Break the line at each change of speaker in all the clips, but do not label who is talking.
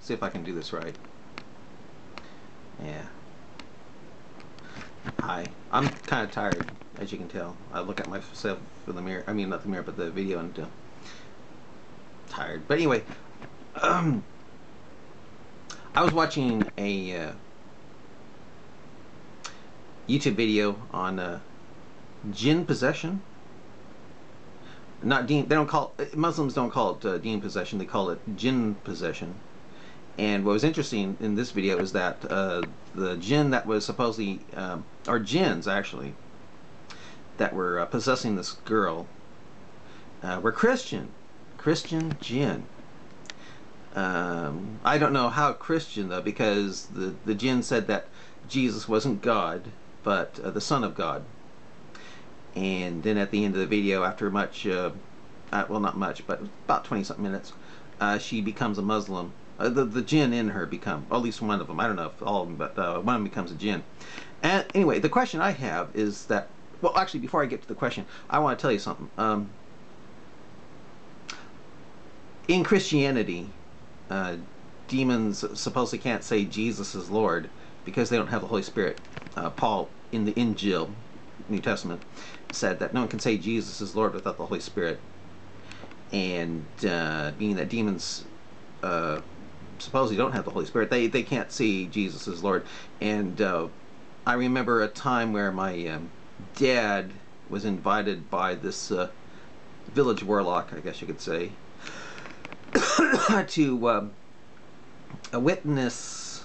See if I can do this right. Yeah. Hi. I'm kind of tired, as you can tell. I look at myself in the mirror. I mean, not the mirror, but the video, and tired. But anyway, I was watching a YouTube video on jinn possession. Not demon. They don't call Muslims don't call it demon possession. They call it jinn possession. And what was interesting in this video is that the jinn that was supposedly, or jinns actually, that were possessing this girl were Christian Jinn. I don't know how Christian though, because the jinn said that Jesus wasn't God, but the Son of God. And then at the end of the video, after much, well, not much, but about 20-something minutes, she becomes a Muslim. The jinn in her become, at least one of them. I don't know if all of them, but one of them becomes a jinn. And anyway, the question I have is that, well, actually, before I get to the question, I want to tell you something. In Christianity, demons supposedly can't say Jesus is Lord because they don't have the Holy Spirit. Paul, in the Injil, New Testament, said that no one can say Jesus is Lord without the Holy Spirit. And being that demons supposedly don't have the Holy Spirit, they can't see Jesus as Lord. And I remember a time where my dad was invited by this village warlock, I guess you could say, to witness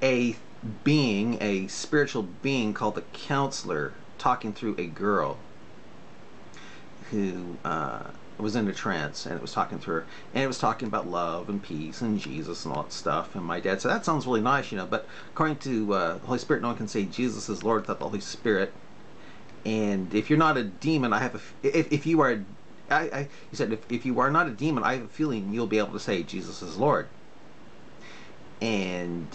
a spiritual being called the counselor talking through a girl who was in a trance, and it was talking through her, and it was talking about love and peace and Jesus and all that stuff. And my dad said, that sounds really nice, you know, but according to the Holy Spirit, no one can say Jesus is Lord without the Holy Spirit. And if you're not a demon, I have if you are he said, if you are not a demon, I have a feeling you'll be able to say Jesus is Lord. And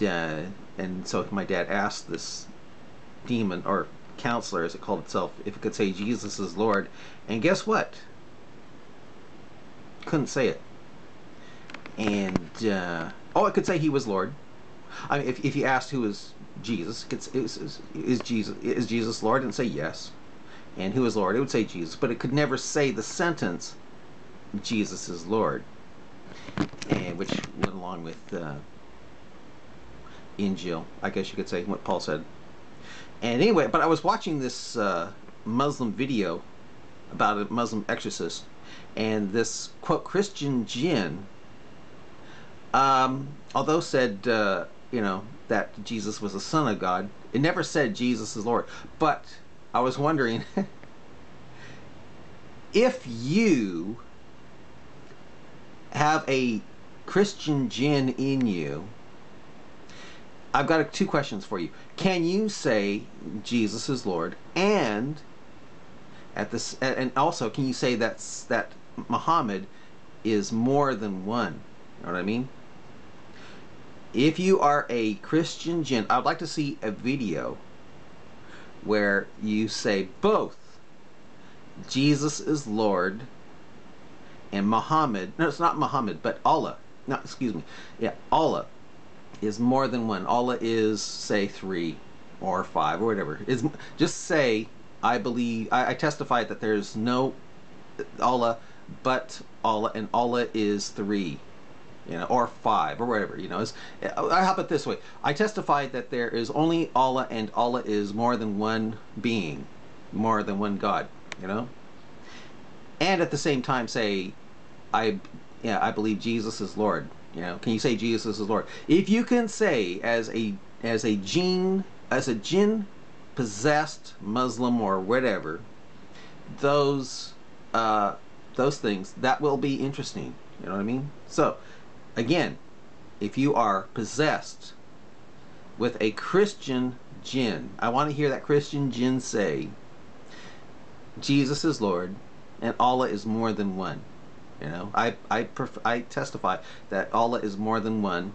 so my dad asked this demon, or counselor as it called itself, if it could say Jesus is Lord. And guess what? Couldn't say it. And oh, it could say he was Lord. I mean, if you asked who is Jesus, is Jesus Lord? And say yes. And who is Lord? It would say Jesus, but it could never say the sentence Jesus is Lord, and which went along with Injil, I guess you could say, what Paul said. And anyway, but I was watching this Muslim video about a Muslim exorcist, and this quote Christian Jinn, although said you know, that Jesus was the Son of God, it never said Jesus is Lord. But I was wondering if you have a Christian Jinn in you, I've got two questions for you. Can you say Jesus is Lord, and also can you say that Muhammad is more than one? You know what I mean? If you are a Christian Jinn, I'd like to see a video where you say both Jesus is Lord and Muhammad, no, it's not Muhammad, but Allah, no, excuse me, yeah, Allah is more than one. Allah is, say, 3 or 5 or whatever. Just say, I believe, I testify that there's no Allah but Allah, and Allah is 3, you know, or 5 or whatever, you know. I hop it this way: I testify that there is only Allah, and Allah is more than one being, more than one God, you know. And at the same time say, I believe Jesus is Lord. You know, can you say Jesus is Lord? If you can say as a jinn possessed Muslim or whatever, those things, that will be interesting. You know what I mean? So again, if you are possessed with a Christian jinn, I want to hear that Christian jinn say Jesus is Lord and Allah is more than one. You know, I testify that Allah is more than one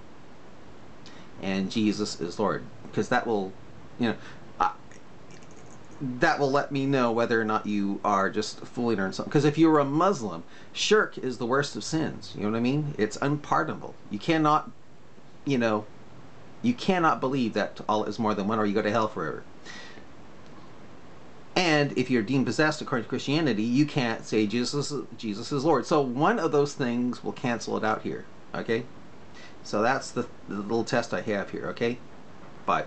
and Jesus is Lord, because that will, you know, that will let me know whether or not you are just fooling or something. Because if you're a Muslim, shirk is the worst of sins. You know what I mean? It's unpardonable. You cannot, you know, you cannot believe that Allah is more than one, or you go to hell forever. And if you're deemed possessed according to Christianity, you can't say Jesus is Lord. So one of those things will cancel it out here. Okay? So that's the little test I have here. Okay? Bye.